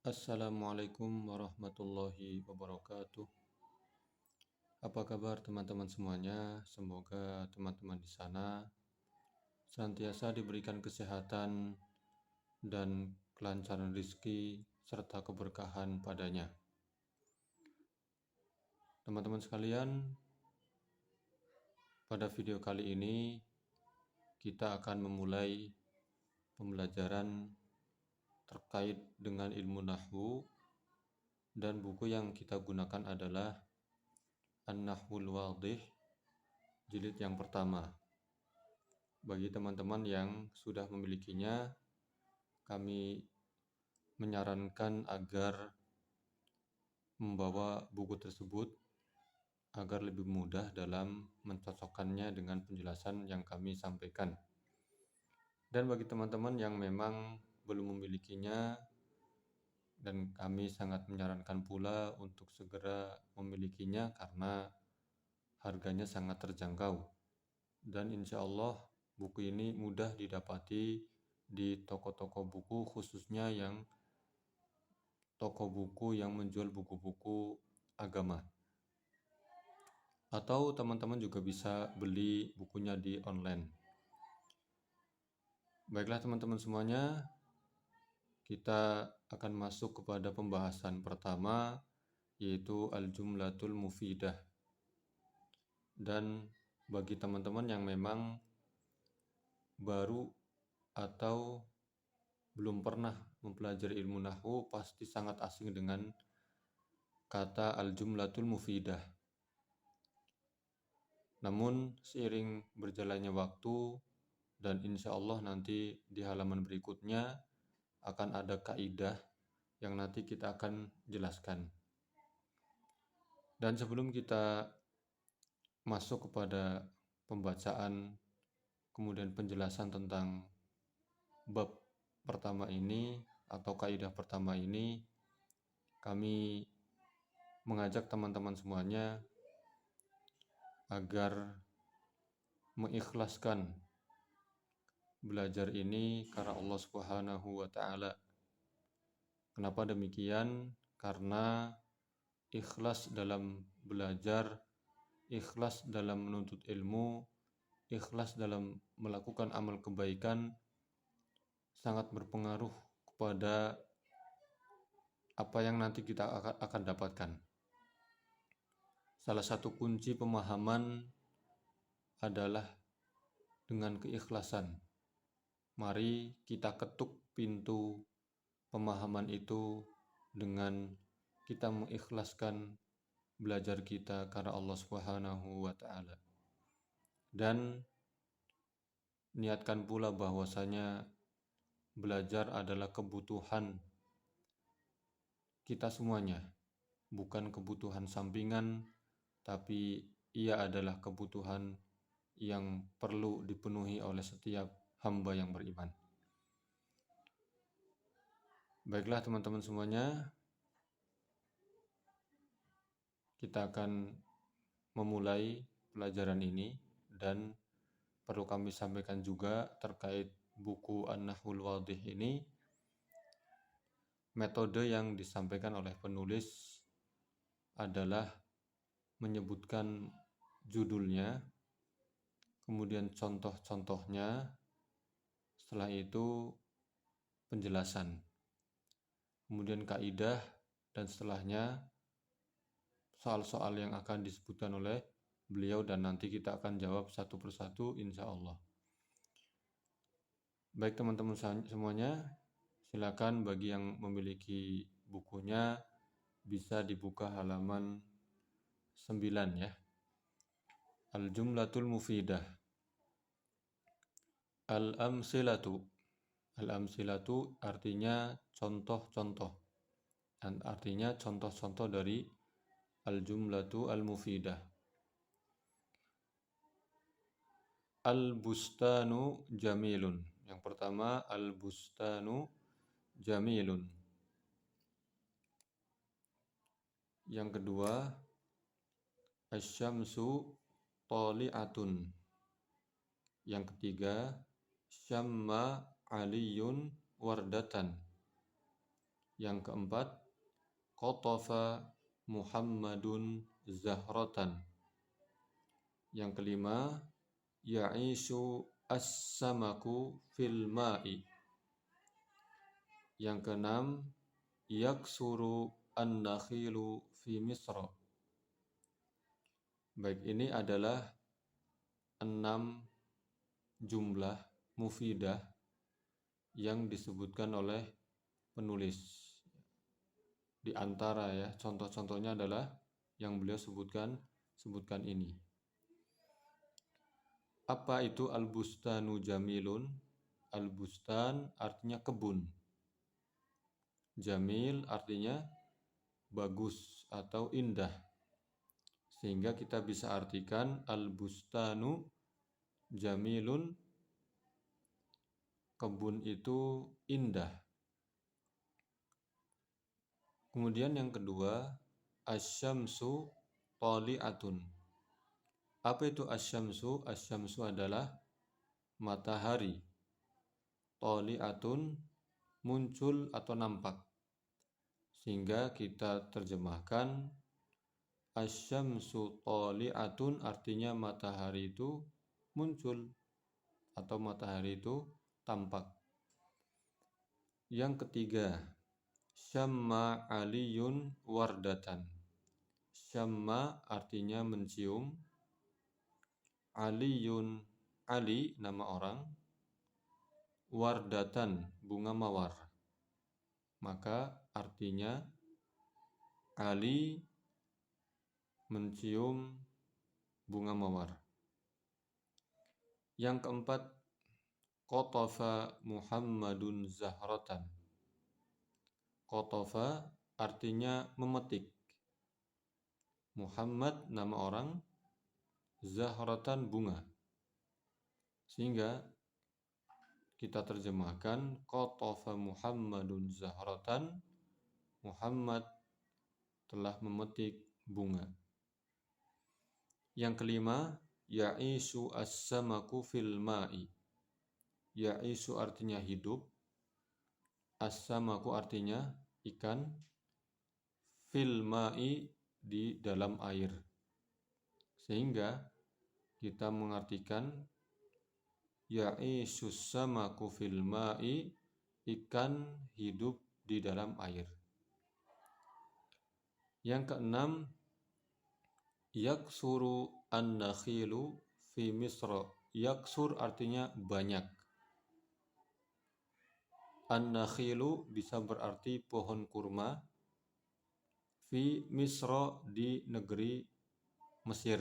Assalamualaikum warahmatullahi wabarakatuh. Apa kabar teman-teman semuanya? Semoga teman-teman di sana senantiasa diberikan kesehatan dan kelancaran rezeki serta keberkahan padanya. Teman-teman sekalian, pada video kali ini kita akan memulai pembelajaran terkait dengan ilmu nahwu, dan buku yang kita gunakan adalah An-Nahwul Wadih jilid yang pertama. Bagi teman-teman yang sudah memilikinya, kami menyarankan agar membawa buku tersebut agar lebih mudah dalam mencocokkannya dengan penjelasan yang kami sampaikan. Dan bagi teman-teman yang memang belum memilikinya, dan kami sangat menyarankan pula untuk segera memilikinya karena harganya sangat terjangkau. Dan insya Allah buku ini mudah didapati di toko-toko buku, khususnya yang toko buku yang menjual buku-buku agama. Atau teman-teman juga bisa beli bukunya di online. Baiklah teman-teman semuanya, kita akan masuk kepada pembahasan pertama, yaitu Al-Jumlatul Mufidah. Dan bagi teman-teman yang memang baru atau belum pernah mempelajari ilmu nahwu, pasti sangat asing dengan kata al-jumlatul mufidah. Namun seiring berjalannya waktu, dan insya Allah nanti di halaman berikutnya akan ada kaidah yang nanti kita akan jelaskan. Dan sebelum kita masuk kepada pembacaan kemudian penjelasan tentang bab pertama ini atau kaidah pertama ini, kami mengajak teman-teman semuanya agar mengikhlaskan belajar ini karena Allah Subhanahu wa Ta'ala. Kenapa demikian? Karena ikhlas dalam belajar, ikhlas dalam menuntut ilmu, ikhlas dalam melakukan amal kebaikan sangat berpengaruh kepada apa yang nanti kita akan dapatkan. Salah satu kunci pemahaman adalah dengan keikhlasan. Mari kita ketuk pintu pemahaman itu dengan kita mengikhlaskan belajar kita karena Allah Subhanahu wa Ta'ala. Dan niatkan pula bahwasanya belajar adalah kebutuhan kita semuanya, bukan kebutuhan sampingan, tapi ia adalah kebutuhan yang perlu dipenuhi oleh setiap hamba yang beriman. Baiklah teman-teman semuanya, kita akan memulai pelajaran ini, dan perlu kami sampaikan juga terkait buku An-Nahwul Wadih ini, metode yang disampaikan oleh penulis adalah menyebutkan judulnya, kemudian contoh-contohnya, setelah itu penjelasan, kemudian kaidah, dan setelahnya soal-soal yang akan disebutkan oleh beliau, dan nanti kita akan jawab satu persatu insya Allah. Baik teman-teman semuanya, silakan bagi yang memiliki bukunya bisa dibuka halaman 9 ya. Al-Jumlatul Mufidah. Al-Amsilatu. Al-Amsilatu artinya contoh-contoh. Dan artinya contoh-contoh dari Al-Jumlatu Al-Mufidah. Al-Bustanu Jamilun. Yang pertama, Al-Bustanu Jamilun. Yang kedua, Asy-Syamsu Thali'atun. Yang ketiga, Syamma Aliyun Wardatan. Yang keempat, qatafa Muhammadun zahratan. Yang kelima, ya'ishu as-samaku fil ma'i. Yang keenam, yaksuru an-nakhilu fi Misra. Baik, ini adalah 6 jumlah mufidah yang disebutkan oleh penulis. Di antara ya, contoh-contohnya adalah yang beliau sebutkan ini. Apa itu al-bustanu jamilun? Al-bustan artinya kebun. Jamil artinya bagus atau indah. Sehingga kita bisa artikan al-bustanu jamilun, kebun itu indah. Kemudian yang kedua, asyamsu tali'atun. Apa itu asyamsu? Asyamsu adalah matahari. Tali'atun muncul atau nampak. Sehingga kita terjemahkan asyamsu tali'atun artinya matahari itu muncul atau matahari itu tampak. Yang ketiga, syamma aliyun wardatan. Syamma artinya mencium. Aliyun, Ali nama orang. Wardatan, bunga mawar. Maka artinya Ali mencium bunga mawar. Yang keempat, qatafa Muhammadun zahratan. Qatafa artinya memetik. Muhammad nama orang, zahratan bunga. Sehingga kita terjemahkan qatafa Muhammadun zahratan, Muhammad telah memetik bunga. Yang kelima, ya'ishu as-samaku fil ma'i. Ya'ishu artinya hidup, as-samaku artinya ikan, fil ma'i di dalam air. Sehingga kita mengartikan ya'ishu as-samaku fil ma'i, ikan hidup di dalam air. Yang keenam, yaksuru an-nakhilu fi Misra. Yaksur artinya banyak. An-nakhilu bisa berarti pohon kurma. Fi Misra di negeri Mesir.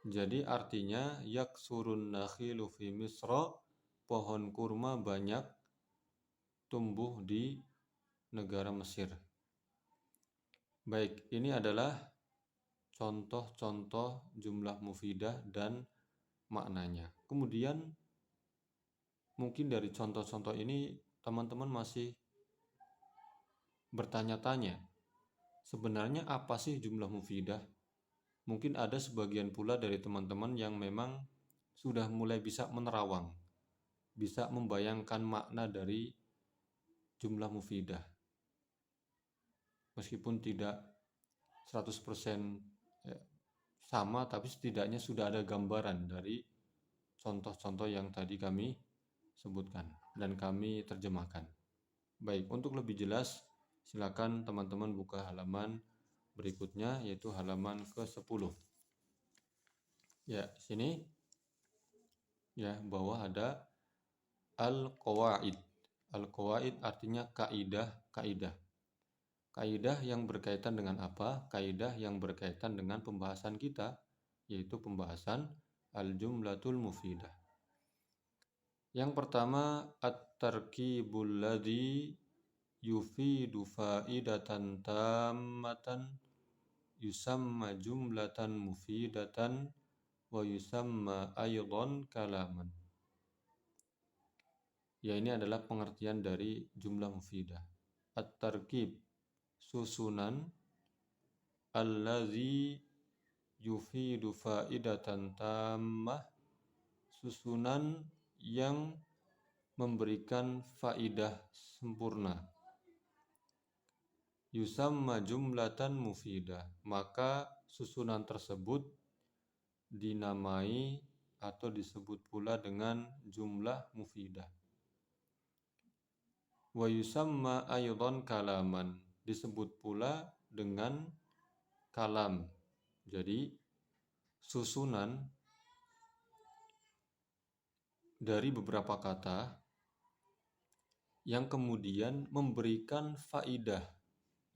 Jadi artinya yaksurun nakhilu fi Misra, pohon kurma banyak tumbuh di negara Mesir. Baik, ini adalah contoh-contoh jumlah mufidah dan maknanya. Kemudian mungkin dari contoh-contoh ini teman-teman masih bertanya-tanya, sebenarnya apa sih jumlah mufidah? Mungkin ada sebagian pula dari teman-teman yang memang sudah mulai bisa menerawang, bisa membayangkan makna dari jumlah mufidah. Meskipun tidak 100% sama, tapi setidaknya sudah ada gambaran dari contoh-contoh yang tadi kami sebutkan dan kami terjemahkan. Baik, untuk lebih jelas silakan teman-teman buka halaman berikutnya, yaitu halaman ke-10. Ya, sini ya, bawah ada al-qawaid. Al-qawaid artinya kaidah. Kaidah yang berkaitan dengan apa? Kaidah yang berkaitan dengan pembahasan kita, yaitu pembahasan al-jumlatul mufidah. Yang pertama, at-tarkibul ladzi yufidu faidatan tammatan yusamma jumlatan mufidatan wa yusamma aydan kalaman. Ya, ini adalah pengertian dari jumlah mufidah. At-tarkib, susunan, allazi yufidu faidatan tammah, susunan yang memberikan faidah sempurna. Yusamma jumlatan mufidah, maka susunan tersebut dinamai atau disebut pula dengan jumlah mufidah. Wa yusamma aydan kalaman, disebut pula dengan kalam. Jadi susunan dari beberapa kata yang kemudian memberikan faidah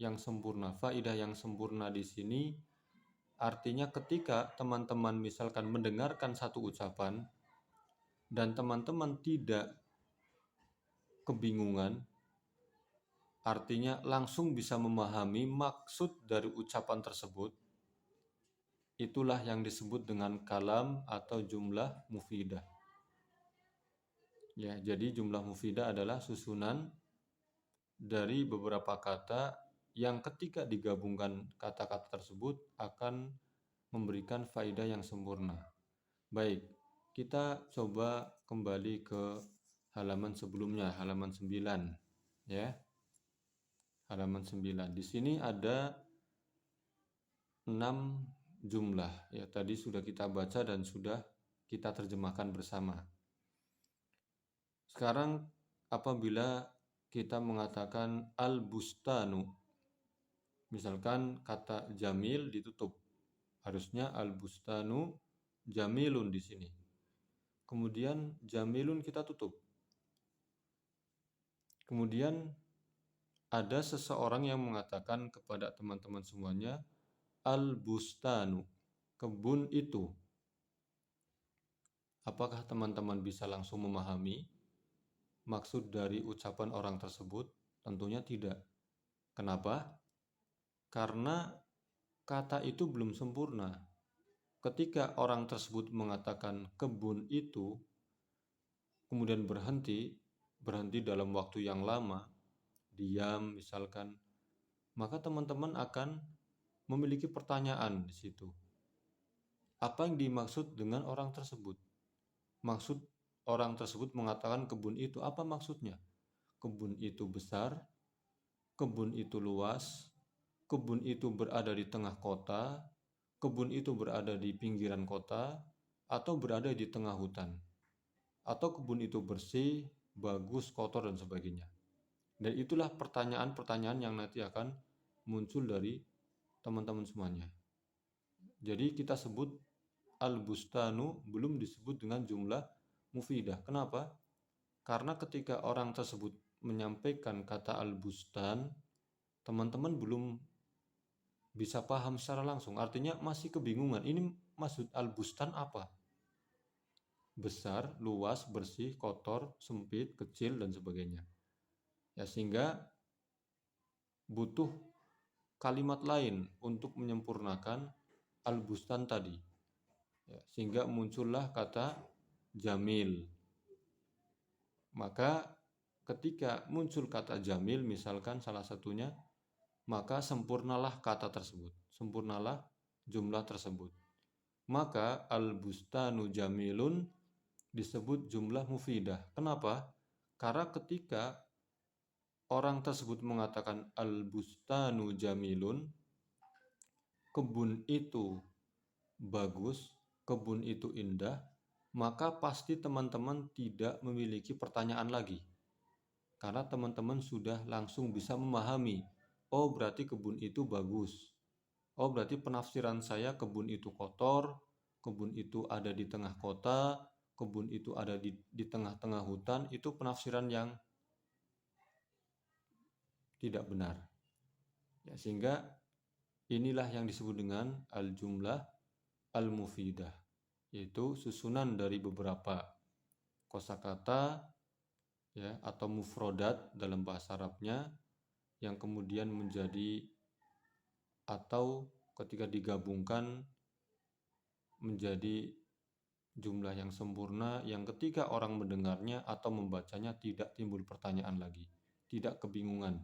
yang sempurna. Faidah yang sempurna di sini artinya ketika teman-teman misalkan mendengarkan satu ucapan dan teman-teman tidak kebingungan, artinya langsung bisa memahami maksud dari ucapan tersebut, itulah yang disebut dengan kalam atau jumlah mufidah. Ya, jadi jumlah mufidah adalah susunan dari beberapa kata yang ketika digabungkan kata-kata tersebut akan memberikan faedah yang sempurna. Baik, kita coba kembali ke halaman sebelumnya, halaman 9 ya. Halaman 9. Di sini ada 6 jumlah ya, tadi sudah kita baca dan sudah kita terjemahkan bersama. Sekarang apabila kita mengatakan al-bustanu, misalkan kata jamil ditutup, harusnya al-bustanu jamilun di sini. Kemudian jamilun kita tutup. Kemudian ada seseorang yang mengatakan kepada teman-teman semuanya, al-bustanu, kebun itu. Apakah teman-teman bisa langsung memahami maksud dari ucapan orang tersebut? Tentunya tidak. Kenapa? Karena kata itu belum sempurna. Ketika orang tersebut mengatakan kebun itu, kemudian berhenti dalam waktu yang lama, diam misalkan, maka teman-teman akan memiliki pertanyaan di situ. Apa yang dimaksud dengan orang tersebut? Maksud orang tersebut mengatakan kebun itu, apa maksudnya? Kebun itu besar, kebun itu luas, kebun itu berada di tengah kota, kebun itu berada di pinggiran kota, atau berada di tengah hutan, atau kebun itu bersih, bagus, kotor, dan sebagainya. Dan itulah pertanyaan-pertanyaan yang nanti akan muncul dari teman-teman semuanya. Jadi kita sebut al-bustanu belum disebut dengan jumlah mufidah. Kenapa? Karena ketika orang tersebut menyampaikan kata al-bustan, teman-teman belum bisa paham secara langsung. Artinya masih kebingungan. Ini maksud al-bustan apa? Besar, luas, bersih, kotor, sempit, kecil, dan sebagainya. Ya, sehingga butuh kalimat lain untuk menyempurnakan al-bustan tadi. Ya, sehingga muncullah kata jamil. Maka ketika muncul kata jamil misalkan salah satunya, maka sempurnalah kata tersebut, sempurnalah jumlah tersebut. Maka al-bustanu jamilun disebut jumlah mufidah. Kenapa? Karena ketika orang tersebut mengatakan al-bustanu jamilun, kebun itu bagus, kebun itu indah, maka pasti teman-teman tidak memiliki pertanyaan lagi. Karena teman-teman sudah langsung bisa memahami, oh berarti kebun itu bagus. Oh berarti penafsiran saya kebun itu kotor, kebun itu ada di tengah kota, kebun itu ada di tengah-tengah hutan, itu penafsiran yang tidak benar. Ya, sehingga inilah yang disebut dengan al-jumlah al-mufidah, yaitu susunan dari beberapa kosakata ya, atau mufrodat dalam bahasa Arabnya yang kemudian menjadi atau ketika digabungkan menjadi jumlah yang sempurna yang ketika orang mendengarnya atau membacanya tidak timbul pertanyaan lagi, tidak kebingungan,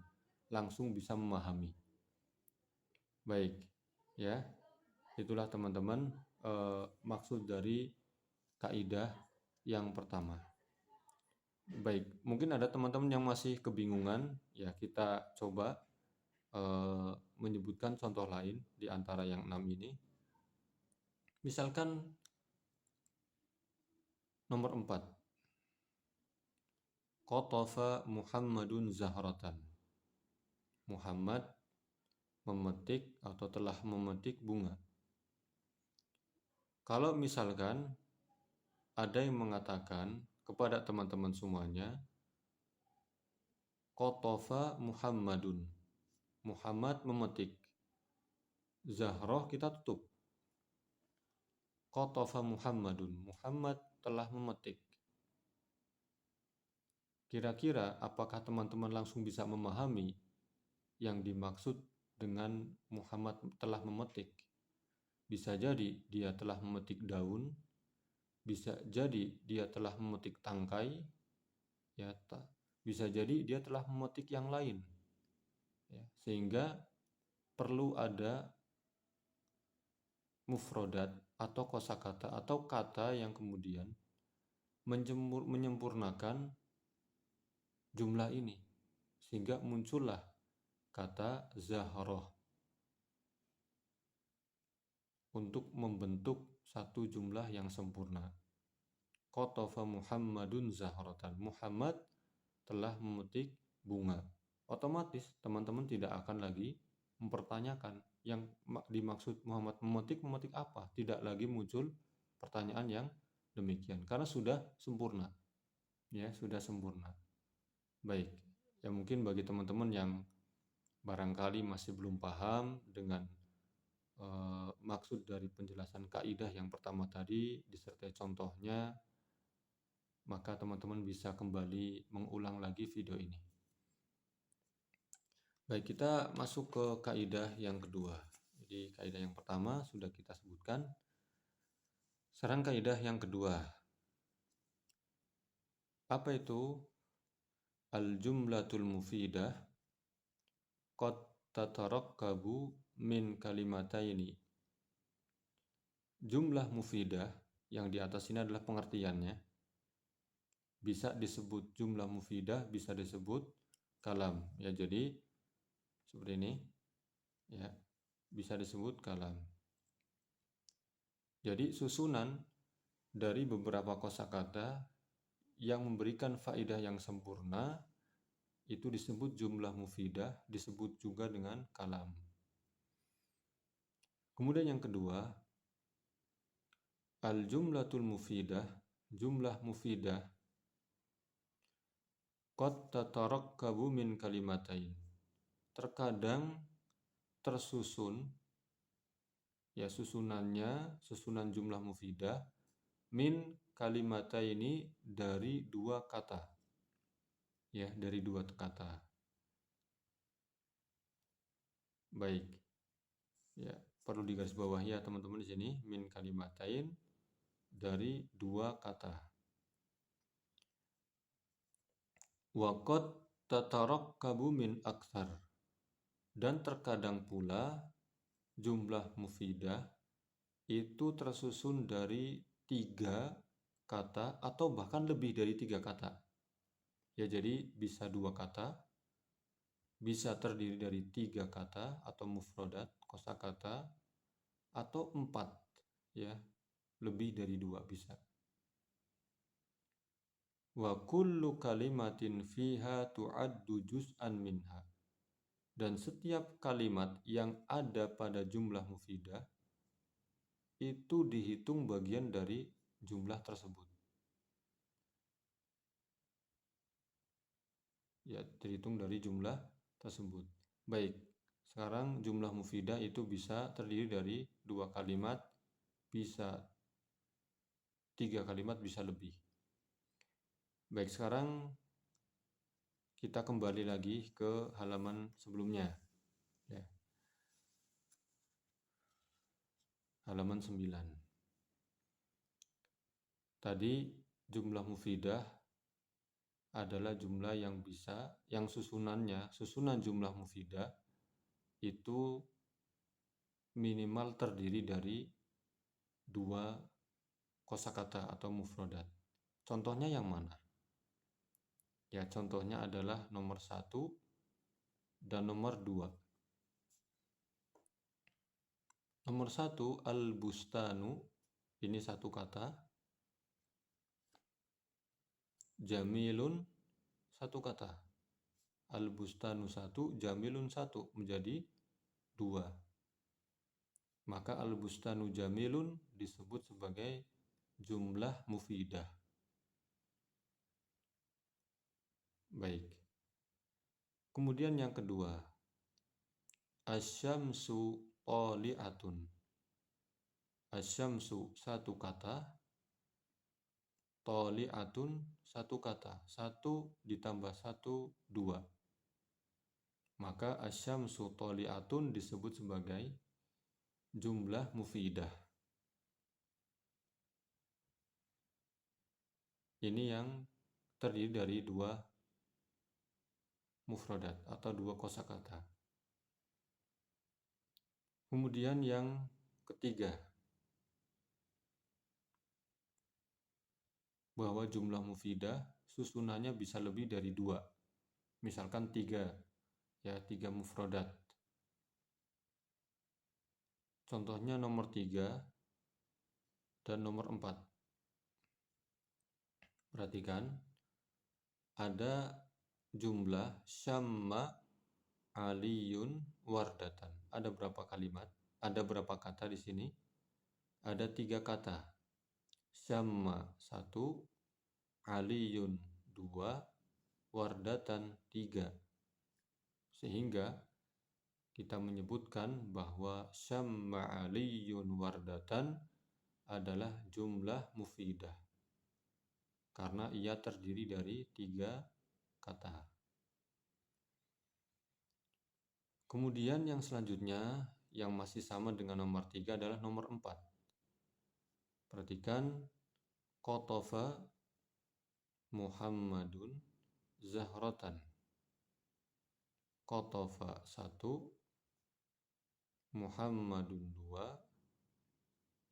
langsung bisa memahami. Baik, ya, itulah teman-teman maksud dari kaidah yang pertama. Baik, mungkin ada teman-teman yang masih kebingungan, ya kita coba menyebutkan contoh lain di antara yang 6 ini. Misalkan nomor 4, Qatafa Muhammadun Zahratan. Muhammad memetik atau telah memetik bunga. Kalau misalkan ada yang mengatakan kepada teman-teman semuanya, Qatafa Muhammadun. Muhammad memetik. Zahroh kita tutup. Qatafa Muhammadun. Muhammad telah memetik. Kira-kira apakah teman-teman langsung bisa memahami yang dimaksud dengan Muhammad telah memetik? Bisa jadi dia telah memetik daun, bisa jadi dia telah memetik tangkai, ya, bisa jadi dia telah memetik yang lain. Ya, sehingga perlu ada mufrodat atau kosakata atau kata yang kemudian menyempurnakan jumlah ini, sehingga muncullah kata zahroh untuk membentuk satu jumlah yang sempurna. Qatafa Muhammadun zahratan. Muhammad telah memetik bunga. Otomatis teman-teman tidak akan lagi mempertanyakan yang dimaksud Muhammad memetik apa. Tidak lagi muncul pertanyaan yang demikian karena sudah sempurna. Ya, sudah sempurna. Baik, ya mungkin bagi teman-teman yang barangkali masih belum paham dengan maksud dari penjelasan kaidah yang pertama tadi disertai contohnya, maka teman-teman bisa kembali mengulang lagi video ini. Baik, kita masuk ke kaidah yang kedua. Jadi kaidah yang pertama sudah kita sebutkan. Sekarang kaidah yang kedua. Apa itu al-jumlatul mufidah qad tatarakkabu min kalimataini? Jumlah mufidah yang di atas ini adalah pengertiannya. Bisa disebut jumlah mufidah, bisa disebut kalam. Ya, jadi seperti ini. Ya, bisa disebut kalam. Jadi susunan dari beberapa kosakata yang memberikan faedah yang sempurna itu disebut jumlah mufidah, disebut juga dengan kalam. Kemudian yang kedua, al-jumlatul mufidah, jumlah mufidah qad tatarakkabu min kalimatain. Terkadang tersusun, ya susunannya, susunan jumlah mufidah min kalimataini dari dua kata. Ya, dari dua kata. Baik. Ya, perlu digarisbawahi ya teman-teman di sini, min kalimatain dari dua kata. Wa qad tatarakkabu min aktsar. Dan terkadang pula jumlah mufidah itu tersusun dari 3 kata atau bahkan lebih dari 3 kata. Ya, jadi bisa 2 kata, bisa terdiri dari 3 kata atau mufrodat, kosakata, atau 4, ya, lebih dari 2 bisa. Wa kullu kalimatin fiha tu'addu juz'an minha. Dan setiap kalimat yang ada pada jumlah mufidah itu dihitung bagian dari jumlah tersebut. Ya, terhitung dari jumlah tersebut. Baik, sekarang jumlah mufidah itu bisa terdiri dari 2 kalimat, bisa 3 kalimat, bisa lebih. Baik, sekarang kita kembali lagi ke halaman sebelumnya. Ya. Halaman 9. Tadi jumlah mufidah adalah jumlah yang bisa, yang susunannya, susunan jumlah mufidah itu minimal terdiri dari 2 kosakata atau mufrodat. Contohnya yang mana? Ya, contohnya adalah nomor 1 dan nomor 2. Nomor 1, al-bustanu, ini satu kata. Jamilun, satu kata. Al-bustanu 1, jamilun 1, menjadi 2. Maka al-bustanu jamilun disebut sebagai jumlah mufidah. Baik. Kemudian yang kedua, asyamsu tali'atun. Asyamsu satu kata, tali'atun satu kata. 1 ditambah 1, 2. Maka asyamsu tali'atun disebut sebagai jumlah mufidah. Ini yang terdiri dari 2 mufradat atau 2 kosakata. Kemudian yang ketiga, bahwa jumlah mufidah susunannya bisa lebih dari 2. Misalkan 3, ya 3 mufradat. Contohnya nomor 3 dan nomor 4. Perhatikan, ada jumlah syamma aliyun wardatan. Ada berapa kalimat? Ada berapa kata di sini? Ada 3 kata. Syamma 1, aliyun 2, wardatan 3. Sehingga kita menyebutkan bahwa syamma aliyun wardatan adalah jumlah mufidah karena ia terdiri dari 3 kata. Kemudian yang selanjutnya yang masih sama dengan nomor 3 adalah nomor 4. Perhatikan, qatafa Muhammadun zahratan. Qatafa 1, Muhammadun 2,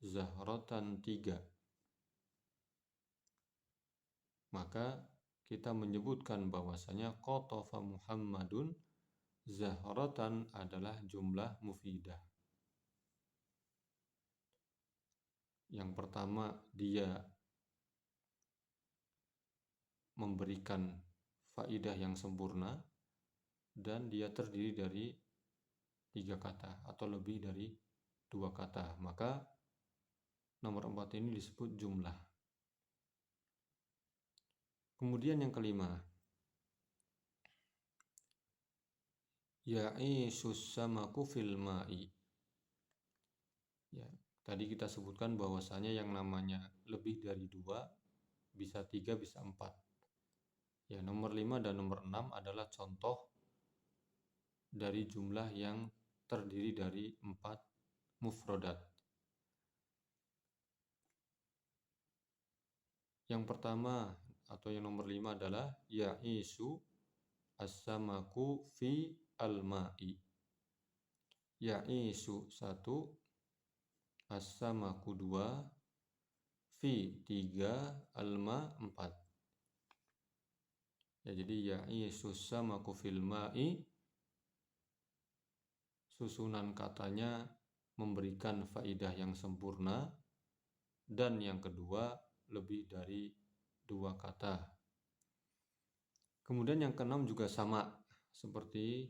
zahratan 3. Maka kita menyebutkan bahwasanya qatafa Muhammadun zahratan adalah jumlah mufidah. Yang pertama, dia memberikan faidah yang sempurna dan dia terdiri dari 3 kata atau lebih dari 2 kata. Maka nomor 4 ini disebut jumlah. Kemudian yang kelima, ya'isus samaku fil ma'i. Ya, tadi kita sebutkan bahwasanya yang namanya lebih dari 2, bisa 3, bisa 4. Ya, nomor 5 dan nomor 6 adalah contoh dari jumlah yang terdiri dari 4 mufradat. Yang pertama atau yang nomor 5 adalah ya'isu as-samaku fi al-ma'i. Ya'isu 1, as-samaku 2, fi 3, al-ma 4. Ya, jadi ya'isu as-samaku fil ma'i, susunan katanya memberikan faidah yang sempurna, dan yang kedua lebih dari 2 kata. Kemudian yang keenam juga sama seperti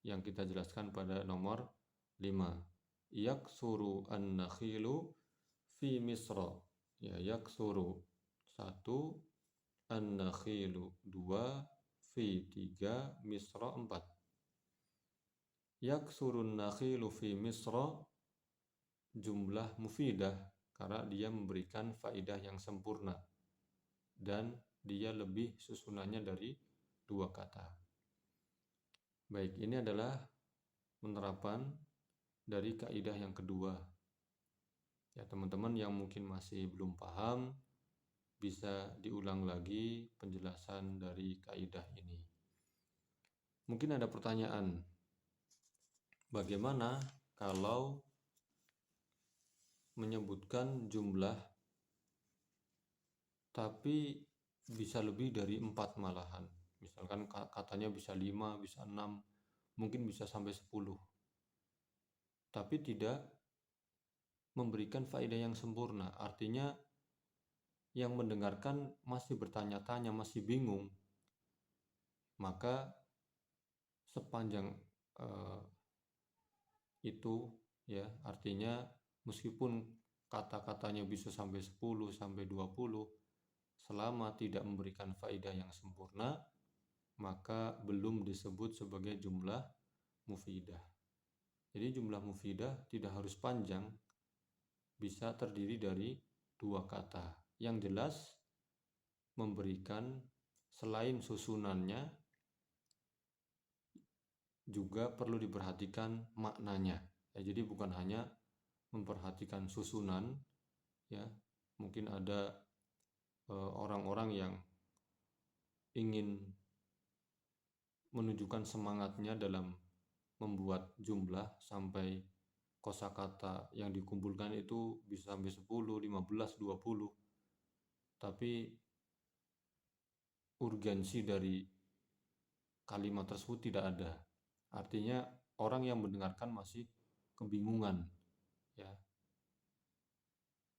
yang kita jelaskan pada nomor 5. Yaksuru an-nakhilu fi Misra. Ya, yaksuru 1, an-nakhilu 2, fi 3, Misra 4. Yaksurun nakhilu fi Misra jumlah mufidah karena dia memberikan faidah yang sempurna dan dia lebih susunannya dari 2 kata. Baik, ini adalah penerapan dari kaidah yang kedua. Ya, teman-teman yang mungkin masih belum paham bisa diulang lagi penjelasan dari kaidah ini. Mungkin ada pertanyaan, bagaimana kalau menyebutkan jumlah tapi bisa lebih dari 4 malahan? Misalkan katanya bisa 5, bisa 6, mungkin bisa sampai 10. Tapi tidak memberikan faedah yang sempurna. Artinya yang mendengarkan masih bertanya-tanya, masih bingung. Maka sepanjang itu ya, artinya meskipun kata-katanya bisa sampai 10 sampai 20, selama tidak memberikan faedah yang sempurna, maka belum disebut sebagai jumlah mufidah. Jadi jumlah mufidah tidak harus panjang, bisa terdiri dari 2 kata. Yang jelas memberikan, selain susunannya, juga perlu diperhatikan maknanya. Ya, jadi bukan hanya memperhatikan susunan, ya. Mungkin ada orang-orang yang ingin menunjukkan semangatnya dalam membuat jumlah sampai kosakata yang dikumpulkan itu bisa sampai 10, 15, 20. Tapi urgensi dari kalimat tersebut tidak ada. Artinya orang yang mendengarkan masih kebingungan, ya.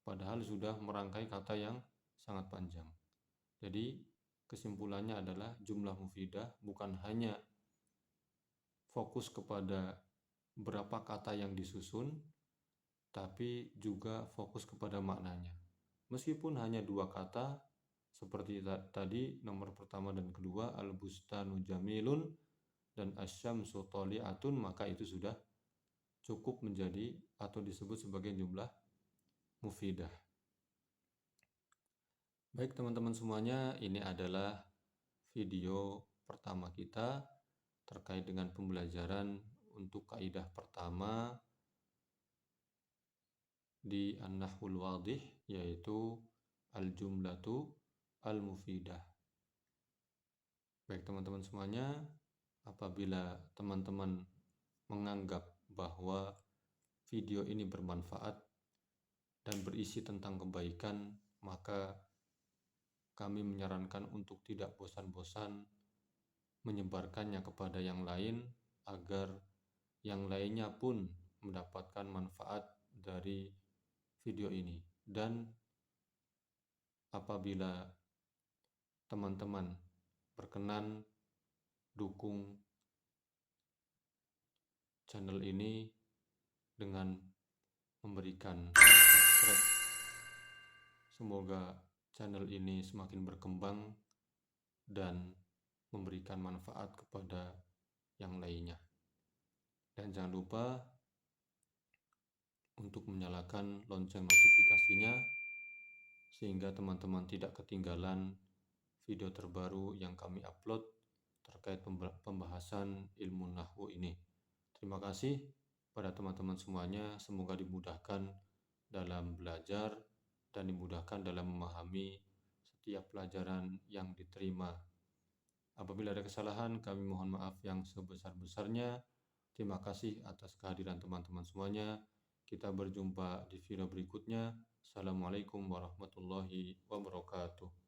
Padahal sudah merangkai kata yang sangat panjang. Jadi kesimpulannya adalah jumlah mufidah bukan hanya fokus kepada berapa kata yang disusun, tapi juga fokus kepada maknanya. Meskipun hanya 2 kata, seperti tadi nomor pertama dan kedua, al-bustanu jamilun dan asyamsu thali'atun, maka itu sudah cukup menjadi atau disebut sebagai jumlah mufidah. Baik teman-teman semuanya, ini adalah video pertama kita terkait dengan pembelajaran untuk kaidah pertama di An-Nahwul Wadih, yaitu al-jumlatu al-mufidah. Baik teman-teman semuanya, apabila teman-teman menganggap bahwa video ini bermanfaat dan berisi tentang kebaikan, maka kami menyarankan untuk tidak bosan-bosan menyebarkannya kepada yang lain agar yang lainnya pun mendapatkan manfaat dari video ini. Dan apabila teman-teman berkenan, dukung channel ini dengan memberikan subscribe. Semoga channel ini semakin berkembang dan memberikan manfaat kepada yang lainnya. Dan jangan lupa untuk menyalakan lonceng notifikasinya sehingga teman-teman tidak ketinggalan video terbaru yang kami upload terkait pembahasan ilmu nahwu ini. Terima kasih pada teman-teman semuanya, semoga dimudahkan dalam belajar dan dimudahkan dalam memahami setiap pelajaran yang diterima. Apabila ada kesalahan, kami mohon maaf yang sebesar-besarnya. Terima kasih atas kehadiran teman-teman semuanya. Kita berjumpa di video berikutnya. Assalamualaikum warahmatullahi wabarakatuh.